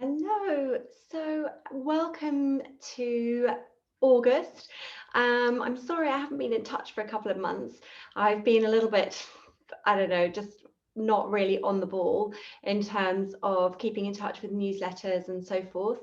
Hello, so welcome to August. I'm sorry I haven't been in touch for a couple of months. I've been a little bit, I don't know, just not really on the ball in terms of keeping in touch with newsletters and so forth.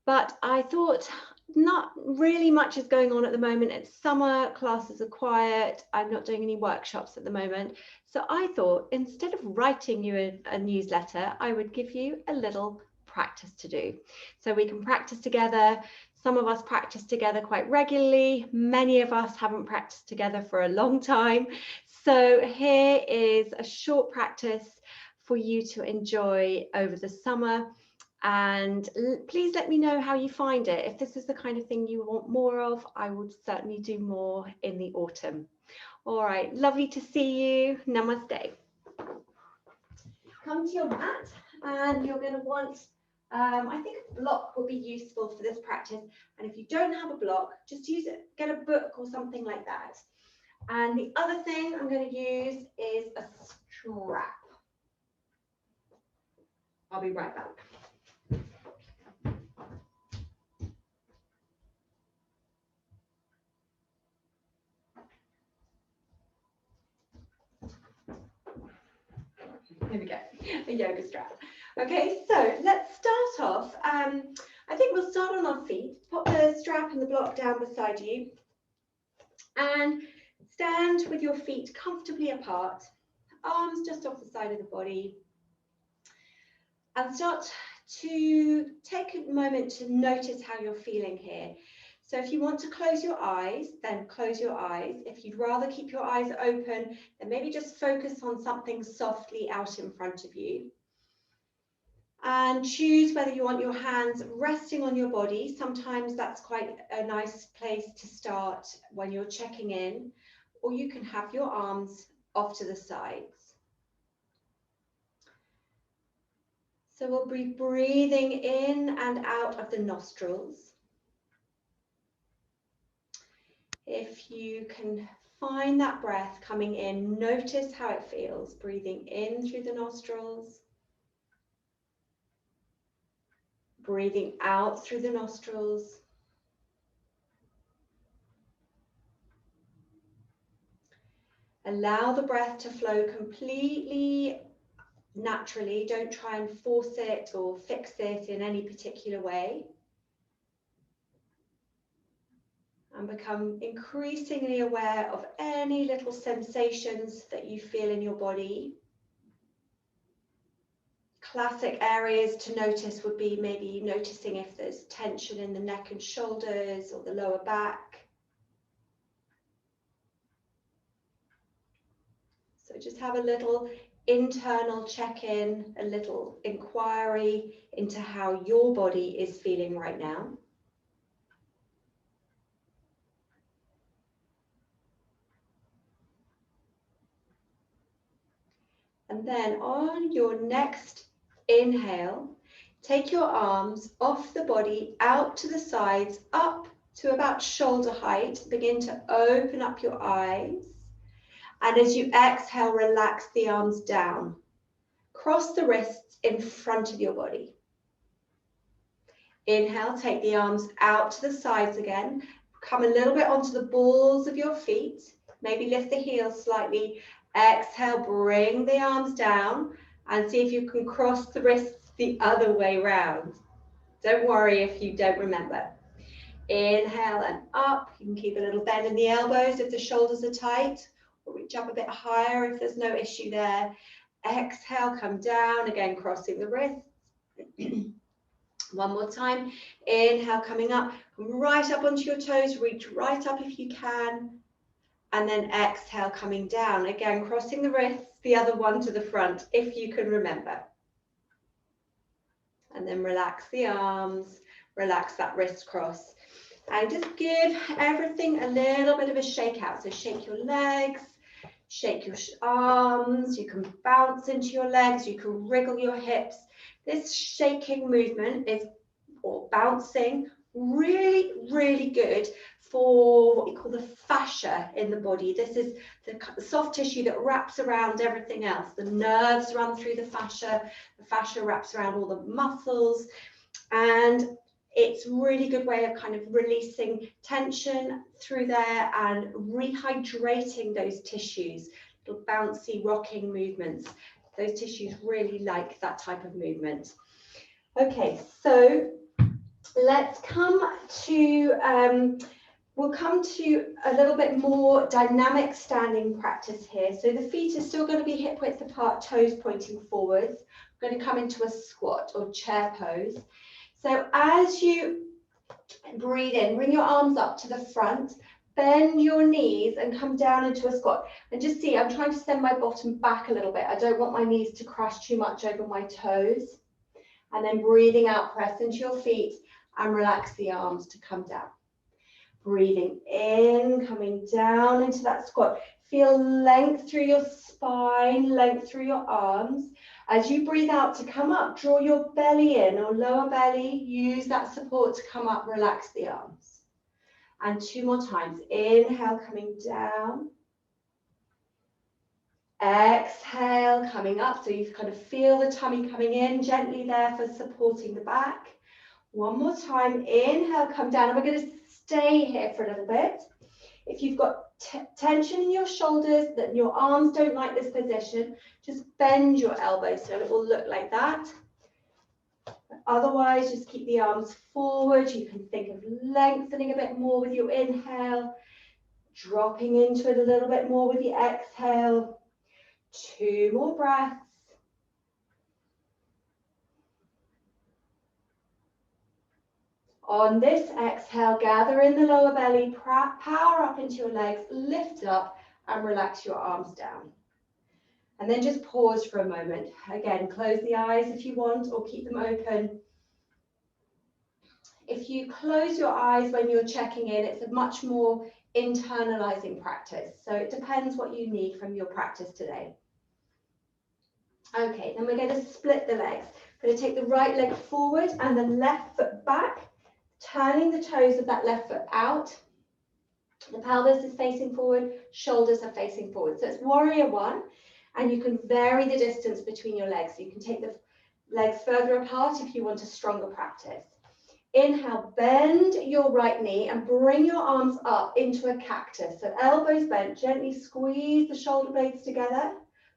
But I thought not really much is going on at the moment. It's summer, classes are quiet. I'm not doing any workshops at the moment. So I thought instead of writing you a newsletter, I would give you a little practice to do. So we can practice together. Some of us practice together quite regularly. Many of us haven't practiced together for a long time. So here is a short practice for you to enjoy over the summer. And please let me know how you find it. If this is the kind of thing you want more of, I would certainly do more in the autumn. All right, lovely to see you. Namaste. Come to your mat and you're going to want, I think a block would be useful for this practice. And if you don't have a block, just use it, get a book or something like that. And the other thing I'm going to use is a strap. I'll be right back. Here we go, a yoga strap. Okay, so let's start off. I think we'll start on our feet. Pop the strap and the block down beside you and stand with your feet comfortably apart, arms just off the side of the body, and start to take a moment to notice how you're feeling here. So if you want to close your eyes, then close your eyes. If you'd rather keep your eyes open, then maybe just focus on something softly out in front of you. And choose whether you want your hands resting on your body. Sometimes that's quite a nice place to start when you're checking in, or you can have your arms off to the sides. So we'll be breathing in and out of the nostrils. If you can find that breath coming in, notice how it feels, breathing in through the nostrils, breathing out through the nostrils. Allow the breath to flow completely naturally. Don't try and force it or fix it in any particular way. And become increasingly aware of any little sensations that you feel in your body. Classic areas to notice would be maybe noticing if there's tension in the neck and shoulders or the lower back. So just have a little internal check-in, a little inquiry into how your body is feeling right now. And then on your next inhale, take your arms off the body, out to the sides, up to about shoulder height. Begin to open up your eyes. And as you exhale, relax the arms down. Cross the wrists in front of your body. Inhale, take the arms out to the sides again. Come a little bit onto the balls of your feet. Maybe lift the heels slightly. Exhale, bring the arms down and see if you can cross the wrists the other way round. Don't worry if you don't remember. Inhale and up. You can keep a little bend in the elbows if the shoulders are tight, or reach up a bit higher if there's no issue there. Exhale, come down, again crossing the wrists. One more time. Inhale, coming up, come right up onto your toes, reach right up if you can. And then exhale, coming down, again crossing the wrists, the other one to the front if you can remember. And then relax the arms, relax that wrist cross. And just give everything a little bit of a shake out. So shake your legs, shake your arms, you can bounce into your legs, you can wriggle your hips. This shaking movement is, or bouncing, really, really good for what we call the fascia in the body. This is the soft tissue that wraps around everything else. The nerves run through the fascia wraps around all the muscles, and it's really good way of kind of releasing tension through there and rehydrating those tissues, little bouncy rocking movements. Those tissues really like that type of movement. Okay, so let's come to, we'll come to a little bit more dynamic standing practice here. So the feet are still going to be hip width apart, toes pointing forwards. We're going to come into a squat or chair pose. So as you breathe in, bring your arms up to the front, bend your knees and come down into a squat. And just see, I'm trying to send my bottom back a little bit. I don't want my knees to crash too much over my toes. And then breathing out, press into your feet and relax the arms to come down. Breathing in, coming down into that squat. Feel length through your spine, length through your arms. As you breathe out to come up, draw your belly in or lower belly. Use that support to come up, relax the arms. And 2 more times. Inhale, coming down. Exhale, coming up. So you kind of feel the tummy coming in gently there for supporting the back. 1 more time. Inhale, come down. And we're going to stay here for a little bit. If you've got tension in your shoulders, that your arms don't like this position, just bend your elbows so it will look like that. Otherwise, just keep the arms forward. You can think of lengthening a bit more with your inhale, dropping into it a little bit more with the exhale. 2 more breaths. On this exhale, gather in the lower belly, power up into your legs, lift up and relax your arms down. And then just pause for a moment. Again, close the eyes if you want or keep them open. If you close your eyes when you're checking in, it's a much more internalizing practice. So it depends what you need from your practice today. Okay, then we're going to split the legs. We're going to take the right leg forward and the left foot back, turning the toes of that left foot out. The pelvis is facing forward, shoulders are facing forward. So it's warrior one, and you can vary the distance between your legs. So you can take the legs further apart if you want a stronger practice. Inhale, bend your right knee and bring your arms up into a cactus. So elbows bent, gently squeeze the shoulder blades together,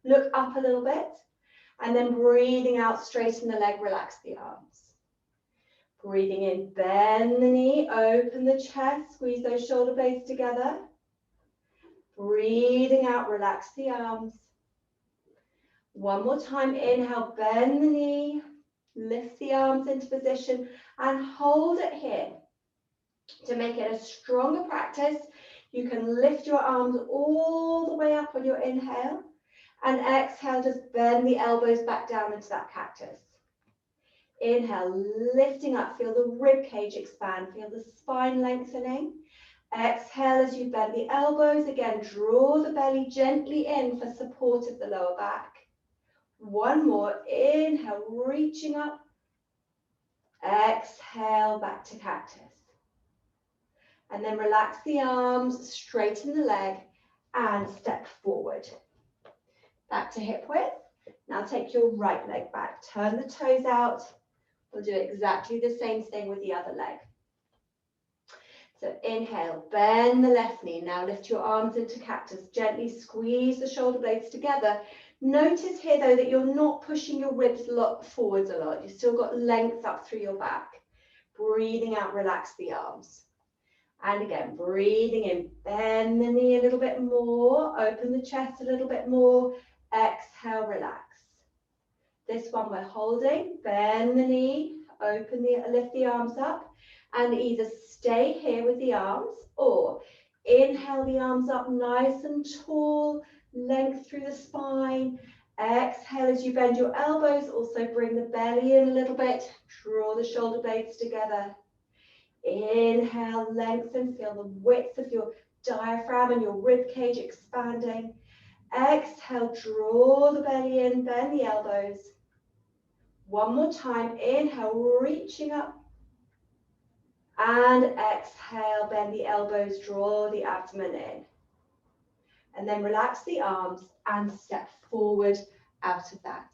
look up a little bit, and then breathing out, straighten the leg, relax the arms. Breathing in, bend the knee, open the chest, squeeze those shoulder blades together. Breathing out, relax the arms. 1 more time, inhale, bend the knee, lift the arms into position and hold it here. To make it a stronger practice, you can lift your arms all the way up on your inhale and exhale, just bend the elbows back down into that cactus. Inhale, lifting up, feel the rib cage expand, feel the spine lengthening. Exhale as you bend the elbows, again, draw the belly gently in for support of the lower back. 1 more, inhale, reaching up. Exhale, back to cactus. And then relax the arms, straighten the leg, and step forward. Back to hip width. Now take your right leg back, turn the toes out. We'll do exactly the same thing with the other leg. So inhale, bend the left knee. Now lift your arms into cactus. Gently squeeze the shoulder blades together. Notice here though that you're not pushing your ribs forwards a lot. You've still got length up through your back. Breathing out, relax the arms. And again, breathing in, bend the knee a little bit more, open the chest a little bit more. Exhale, relax. This one we're holding, bend the knee, lift the arms up, and either stay here with the arms or inhale the arms up nice and tall, length through the spine. Exhale as you bend your elbows, also bring the belly in a little bit, draw the shoulder blades together. Inhale, lengthen, feel the width of your diaphragm and your rib cage expanding. Exhale, draw the belly in, bend the elbows. 1 more time, inhale, reaching up. And exhale, bend the elbows, draw the abdomen in. And then relax the arms and step forward out of that.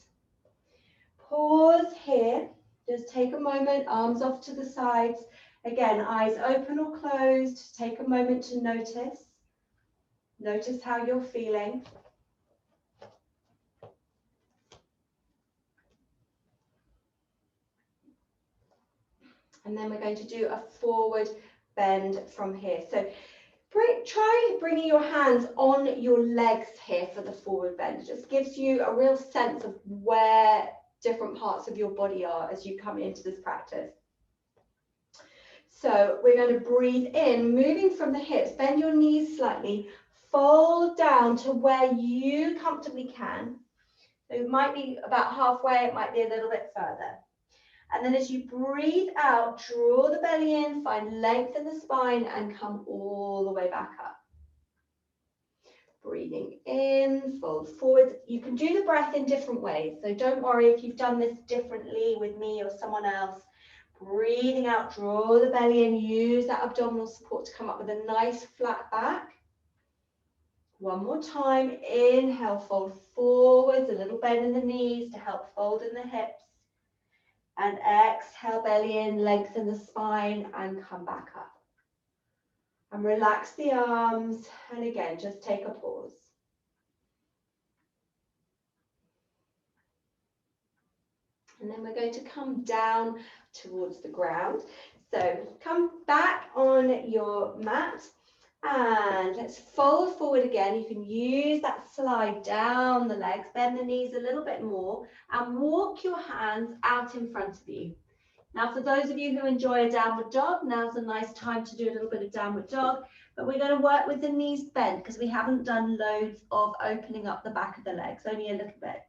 Pause here. Just take a moment, arms off to the sides. Again, eyes open or closed. Take a moment to notice. Notice how you're feeling. And then we're going to do a forward bend from here. So try bringing your hands on your legs here for the forward bend. It just gives you a real sense of where different parts of your body are as you come into this practice. So we're going to breathe in, moving from the hips, bend your knees slightly, fold down to where you comfortably can. So it might be about halfway, it might be a little bit further. And then as you breathe out, draw the belly in, find length in the spine and come all the way back up. Breathing in, fold forward. You can do the breath in different ways. So don't worry if you've done this differently with me or someone else. Breathing out, draw the belly in, use that abdominal support to come up with a nice flat back. One more time, inhale, fold forwards, a little bend in the knees to help fold in the hips. And exhale, belly in, lengthen the spine and come back up. And relax the arms. And again, just take a pause. And then we're going to come down towards the ground. So come back on your mat and let's fold forward again. You can use that slide down the legs, bend the knees a little bit more and walk your hands out in front of you. Now, for those of you who enjoy a downward dog, now's a nice time to do a little bit of downward dog, but we're going to work with the knees bent because we haven't done loads of opening up the back of the legs, only a little bit.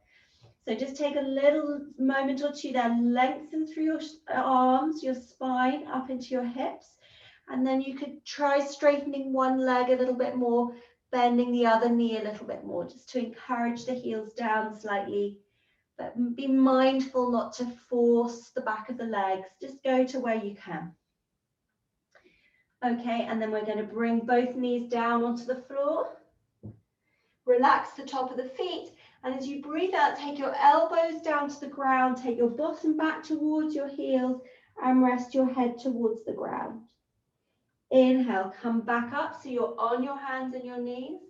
So just take a little moment or two there, lengthen through your arms, your spine, up into your hips. And then you could try straightening one leg a little bit more, bending the other knee a little bit more, just to encourage the heels down slightly. But be mindful not to force the back of the legs. Just go to where you can. Okay, and then we're going to bring both knees down onto the floor. Relax the top of the feet. And as you breathe out, take your elbows down to the ground, take your bottom back towards your heels and rest your head towards the ground. Inhale, come back up so you're on your hands and your knees.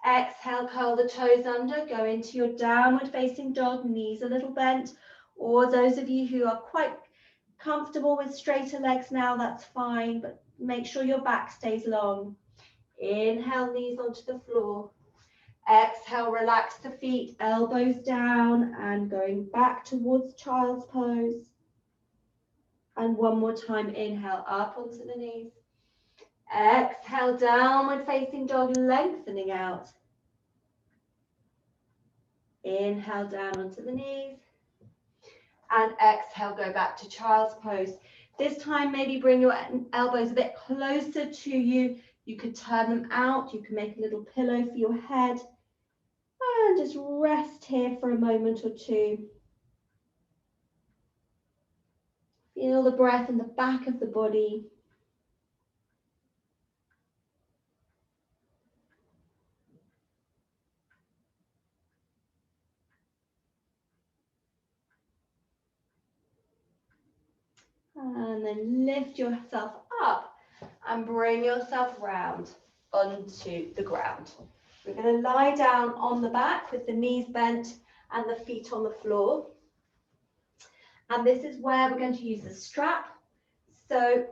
Exhale, curl the toes under, go into your downward facing dog, knees a little bent. Or those of you who are quite comfortable with straighter legs now, that's fine, but make sure your back stays long. Inhale, knees onto the floor. Exhale, relax the feet, elbows down and going back towards child's pose. And one more time, inhale up onto the knees. Exhale, downward facing dog, lengthening out. Inhale down onto the knees. And exhale, go back to child's pose. This time, maybe bring your elbows a bit closer to you. You could turn them out. You can make a little pillow for your head. And just rest here for a moment or two. Feel the breath in the back of the body. And then lift yourself up and bring yourself round onto the ground. We're going to lie down on the back with the knees bent and the feet on the floor. And this is where we're going to use the strap. So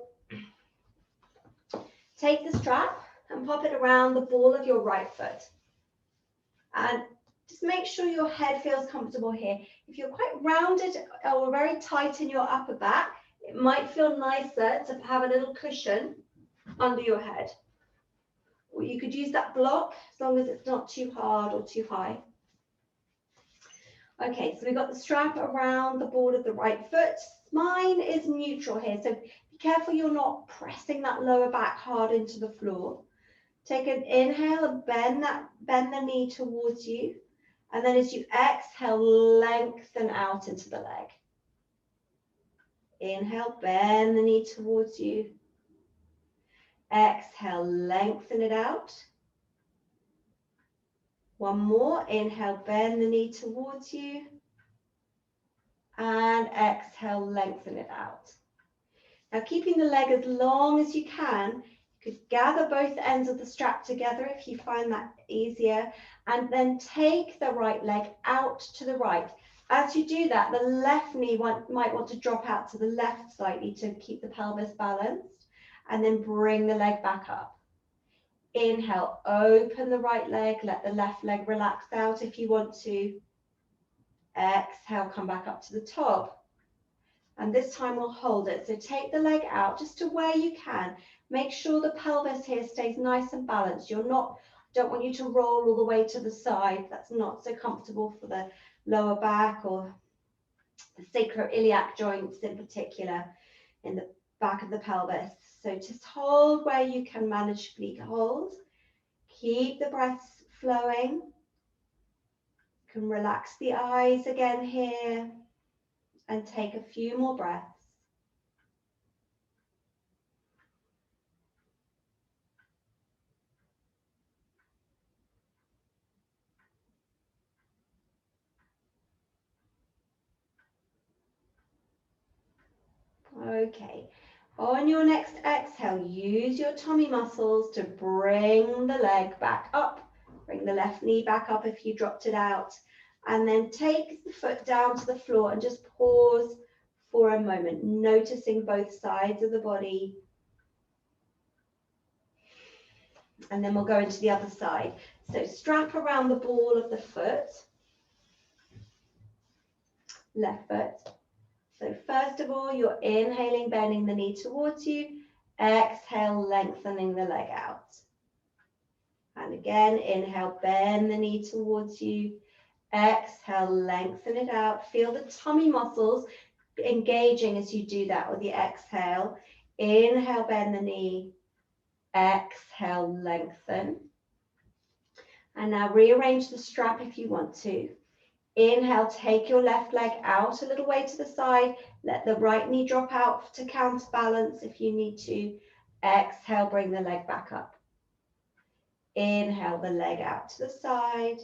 take the strap and pop it around the ball of your right foot. And just make sure your head feels comfortable here. If you're quite rounded or very tight in your upper back, it might feel nicer to have a little cushion under your head. Or you could use that block as long as it's not too hard or too high. Okay, so we've got the strap around the ball of the right foot. Mine is neutral here, so be careful you're not pressing that lower back hard into the floor. Take an inhale and bend the knee towards you. And then as you exhale, lengthen out into the leg. Inhale, bend the knee towards you. Exhale, lengthen it out. One more. Inhale, bend the knee towards you. And exhale, lengthen it out. Now, keeping the leg as long as you can, you could gather both ends of the strap together if you find that easier, and then take the right leg out to the right. As you do that, the left knee might want to drop out to the left slightly to keep the pelvis balanced, and then bring the leg back up. Inhale, open the right leg, let the left leg relax out if you want to. Exhale, come back up to the top. And this time we'll hold it. So take the leg out just to where you can. Make sure the pelvis here stays nice and balanced. Don't want you to roll all the way to the side. That's not so comfortable for the lower back or the sacroiliac joints in particular in the back of the pelvis. So just hold where you can manageably hold. Keep the breaths flowing. You can relax the eyes again here and take a few more breaths. Okay, on your next exhale, use your tummy muscles to bring the leg back up. Bring the left knee back up if you dropped it out. And then take the foot down to the floor and just pause for a moment, noticing both sides of the body. And then we'll go into the other side. So strap around the ball of the foot, left foot. So first of all, you're inhaling, bending the knee towards you. Exhale, lengthening the leg out. And again, inhale, bend the knee towards you. Exhale, lengthen it out. Feel the tummy muscles engaging as you do that with the exhale. Inhale, bend the knee. Exhale, lengthen. And now rearrange the strap if you want to. Inhale, take your left leg out a little way to the side. Let the right knee drop out to counterbalance if you need to. Exhale, bring the leg back up. Inhale the leg out to the side.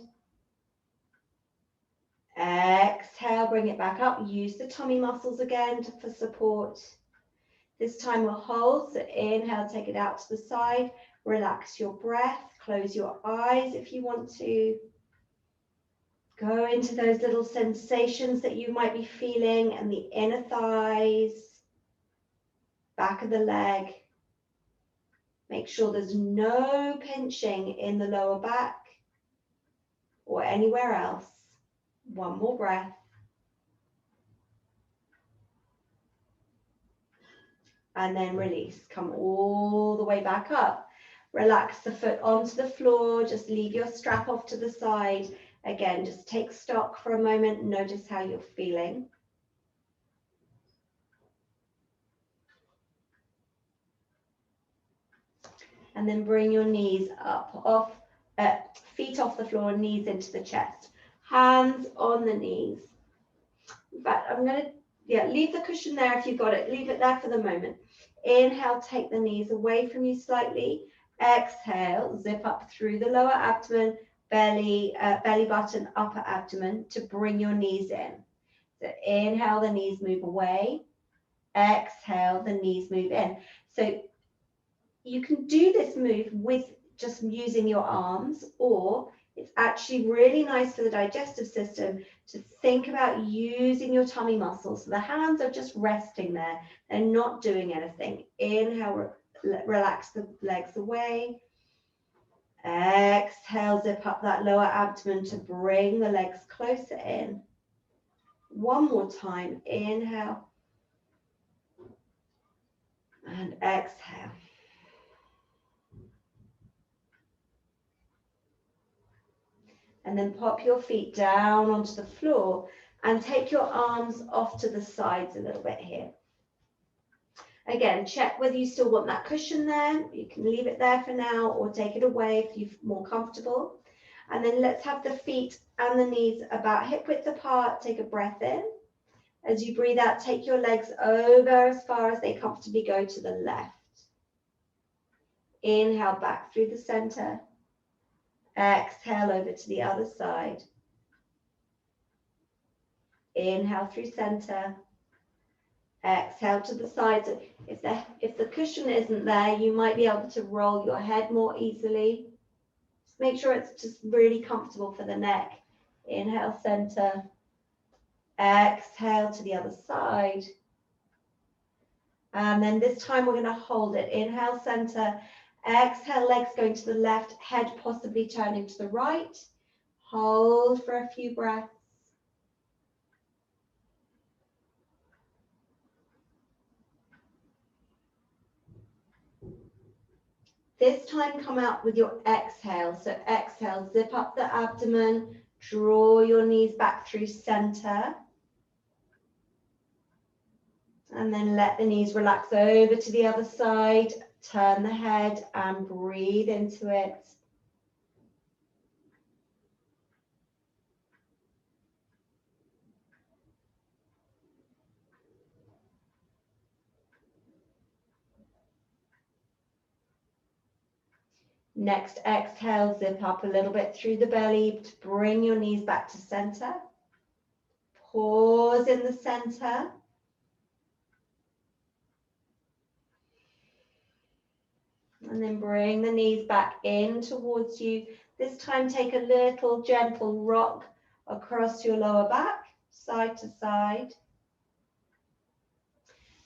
Exhale, bring it back up. Use the tummy muscles again for support. This time we'll hold. So inhale, take it out to the side. Relax your breath. Close your eyes if you want to. Go into those little sensations that you might be feeling in the inner thighs, back of the leg. Make sure there's no pinching in the lower back or anywhere else. One more breath. And then release. Come all the way back up. Relax the foot onto the floor. Just leave your strap off to the side. Again, just take stock for a moment. Notice how you're feeling. And then bring your knees up, feet off the floor, knees into the chest. Hands on the knees. In fact, I'm going to, leave the cushion there if you've got it. Leave it there for the moment. Inhale, take the knees away from you slightly. Exhale, zip up through the lower abdomen, belly button, upper abdomen to bring your knees in. So inhale, the knees move away. Exhale, the knees move in. So you can do this move with just using your arms, or it's actually really nice for the digestive system to think about using your tummy muscles. So the hands are just resting there. They're not doing anything. Inhale, relax the legs away. Exhale, zip up that lower abdomen to bring the legs closer in. One more time. Inhale. And exhale. And then pop your feet down onto the floor and take your arms off to the sides a little bit here. Again, check whether you still want that cushion there. You can leave it there for now or take it away if you're more comfortable. And then let's have the feet and the knees about hip width apart. Take a breath in. As you breathe out, take your legs over as far as they comfortably go to the left. Inhale back through the center. Exhale over to the other side. Inhale through center. Exhale to the sides. If the cushion isn't there, you might be able to roll your head more easily. Just make sure it's just really comfortable for the neck. Inhale, center. Exhale to the other side. And then this time we're going to hold it. Inhale, center. Exhale, legs going to the left, head possibly turning to the right. Hold for a few breaths. This time come out with your exhale. So exhale, zip up the abdomen, draw your knees back through center. And then let the knees relax over to the other side. Turn the head and breathe into it. Next exhale, zip up a little bit through the belly to bring your knees back to center. Pause in the center. And then bring the knees back in towards you. This time take a little gentle rock across your lower back, side to side.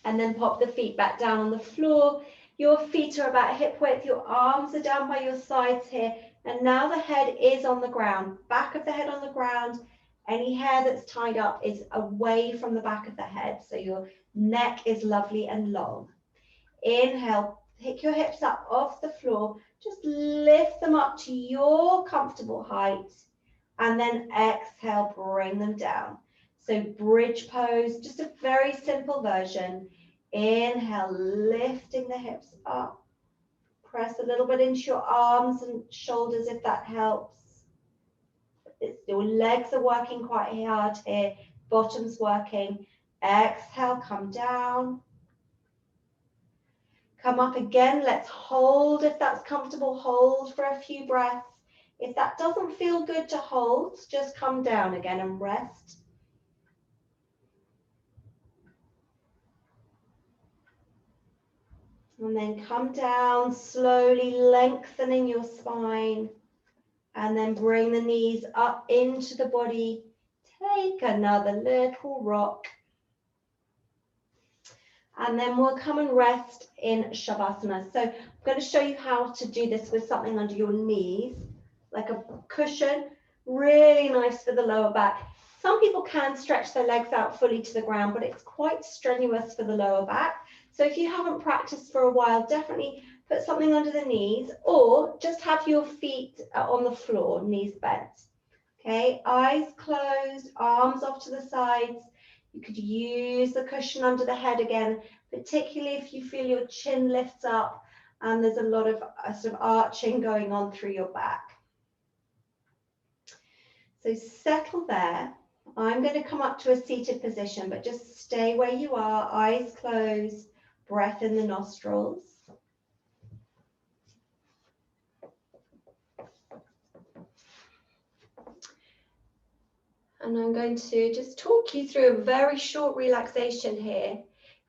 And then pop the feet back down on the floor. Your feet are about hip width, your arms are down by your sides here. And now the head is on the ground, back of the head on the ground. Any hair that's tied up is away from the back of the head. So your neck is lovely and long. Inhale, pick your hips up off the floor. Just lift them up to your comfortable height. And then exhale, bring them down. So bridge pose, just a very simple version. Inhale, lifting the hips up. Press a little bit into your arms and shoulders if that helps. Your legs are working quite hard here. Bottom's working. Exhale, come down. Come up again. Let's hold if that's comfortable. Hold for a few breaths. If that doesn't feel good to hold, just come down again and rest. And then come down, slowly lengthening your spine. And then bring the knees up into the body. Take another little rock. And then we'll come and rest in Shavasana. So I'm going to show you how to do this with something under your knees, like a cushion. Really nice for the lower back. Some people can stretch their legs out fully to the ground, but it's quite strenuous for the lower back. So if you haven't practiced for a while, definitely put something under the knees, or just have your feet on the floor, knees bent. Okay, eyes closed, arms off to the sides. You could use the cushion under the head again, particularly if you feel your chin lifts up and there's a lot of sort of arching going on through your back. So settle there. I'm going to come up to a seated position, but just stay where you are, eyes closed, breath in the nostrils. And I'm going to just talk you through a very short relaxation here.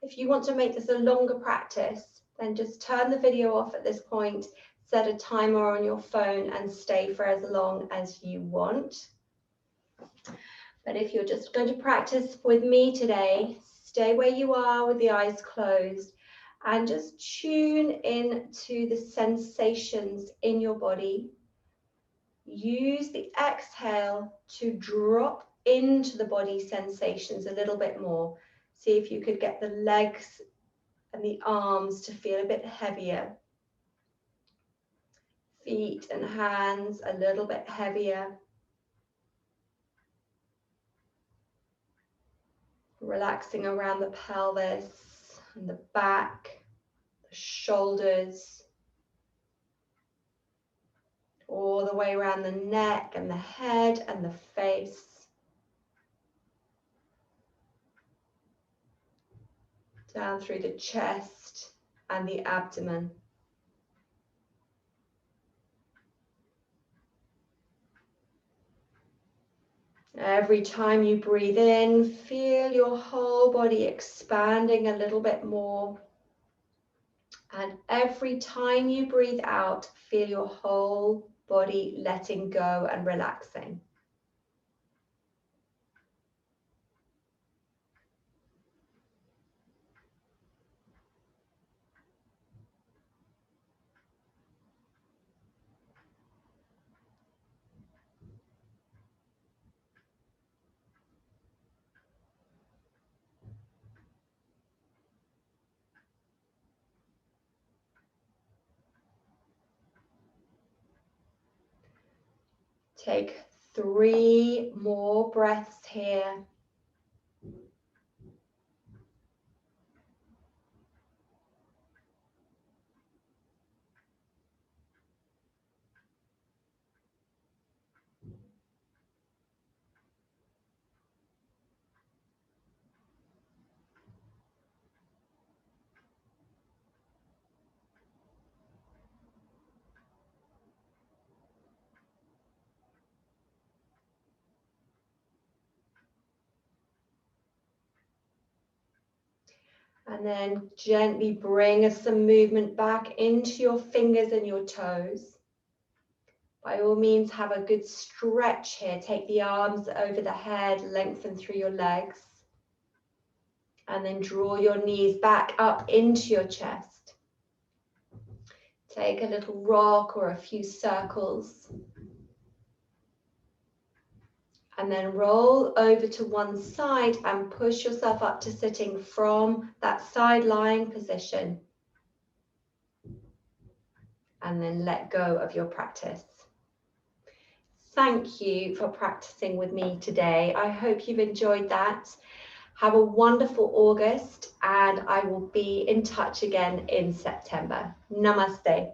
If you want to make this a longer practice, then just turn the video off at this point, set a timer on your phone and stay for as long as you want. But if you're just going to practice with me today, stay where you are with the eyes closed and just tune in to the sensations in your body. Use the exhale to drop into the body sensations a little bit more. See if you could get the legs and the arms to feel a bit heavier. Feet and hands a little bit heavier. Relaxing around the pelvis and the back, the shoulders, all the way around the neck and the head and the face. Down through the chest and the abdomen. Every time you breathe in, feel your whole body expanding a little bit more. And every time you breathe out, feel your whole body letting go and relaxing. Take 3 more breaths here. And then gently bring some movement back into your fingers and your toes. By all means, have a good stretch here. Take the arms over the head, lengthen through your legs. And then draw your knees back up into your chest. Take a little rock or a few circles. And then roll over to one side and push yourself up to sitting from that side lying position. And then let go of your practice. Thank you for practicing with me today. I hope you've enjoyed that. Have a wonderful August, and I will be in touch again in September. Namaste.